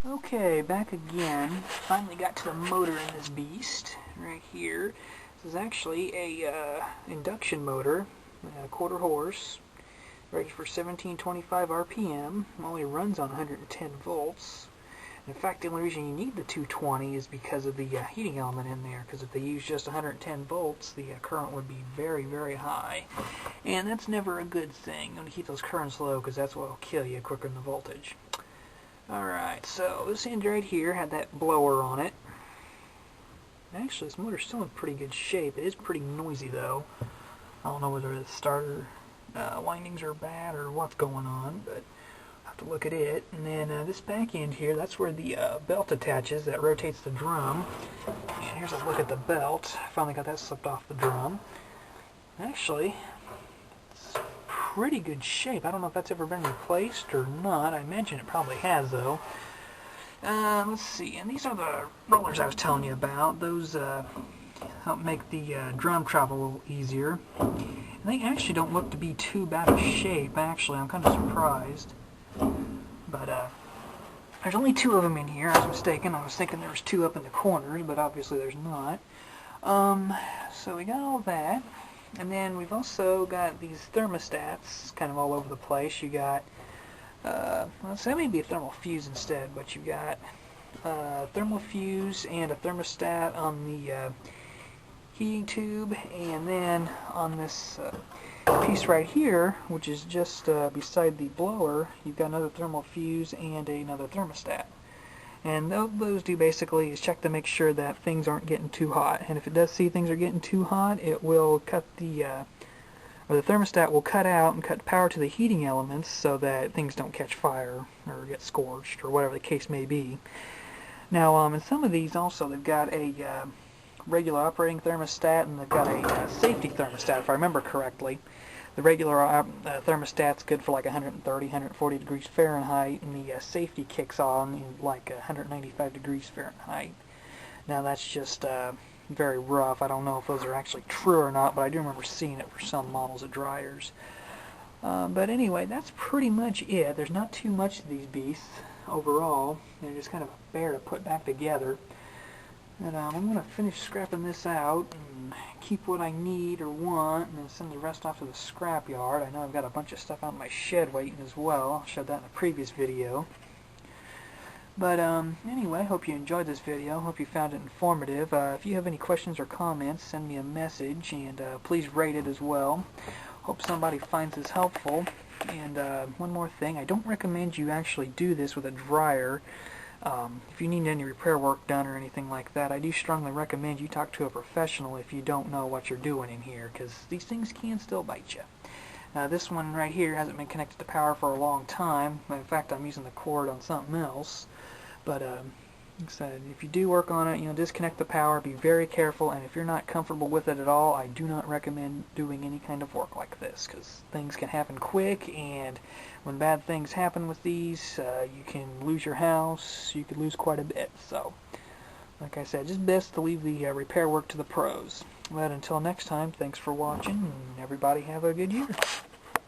Okay, back again. Finally got to the motor in this beast right here. This is actually a induction motor, a quarter horse, ready for 1725 RPM. Only runs on 110 volts. In fact, the only reason you need the 220 is because of the heating element in there, because if they use just 110 volts, the current would be very, very high. And that's never a good thing. You want to keep those currents low, because that's what will kill you quicker than the voltage. Alright, so this end right here had that blower on it. Actually, this motor's still in pretty good shape. It is pretty noisy, though. I don't know whether the starter windings are bad or what's going on, but I'll have to look at it. And then this back end here, that's where the belt attaches that rotates the drum. And here's a look at the belt. I finally got that slipped off the drum. Actually, pretty good shape. I don't know if that's ever been replaced or not. I imagine it probably has, though. Let's see, and these are the rollers I was telling you about. Those help make the drum travel a little easier. And they actually don't look to be too bad of shape, actually. I'm kind of surprised. But there's only two of them in here. I was mistaken. I was thinking there was two up in the corners, but obviously there's not. So we got all that. And then we've also got these thermostats kind of all over the place. You got, well, so that may be a thermal fuse instead, but you've got a thermal fuse and a thermostat on the heating tube, and then on this piece right here, which is just beside the blower, you've got another thermal fuse and another thermostat. And those do basically is check to make sure that things aren't getting too hot. And if it does see things are getting too hot, it will cut the, or the thermostat will cut out and cut power to the heating elements so that things don't catch fire or get scorched or whatever the case may be. Now, in some of these also, they've got a regular operating thermostat and they've got a safety thermostat, if I remember correctly. The regular thermostat's good for like 130, 140 degrees Fahrenheit, and the safety kicks on in like 195 degrees Fahrenheit. Now that's just very rough. I don't know if those are actually true or not, but I do remember seeing it for some models of dryers. But anyway, that's pretty much it. There's not too much to these beasts overall. They're just kind of a bear to put back together. And I'm going to finish scrapping this out and keep what I need or want and then send the rest off to the scrap yard. I know I've got a bunch of stuff out in my shed waiting as well. I showed that in a previous video. But anyway, hope you enjoyed this video. Hope you found it informative. If you have any questions or comments, send me a message, and please rate it as well. Hope somebody finds this helpful. And one more thing, I don't recommend you actually do this with a dryer. If you need any repair work done or anything like that, I do strongly recommend you talk to a professional if you don't know what you're doing in here, because these things can still bite you. This one right here hasn't been connected to power for a long time. In fact, I'm using the cord on something else. But like I said, if you do work on it, disconnect the power, be very careful, and if you're not comfortable with it at all, I do not recommend doing any kind of work like this, because things can happen quick, and when bad things happen with these, you can lose your house, you could lose quite a bit. So, like I said, just best to leave the repair work to the pros. But until next time, thanks for watching, and everybody have a good year.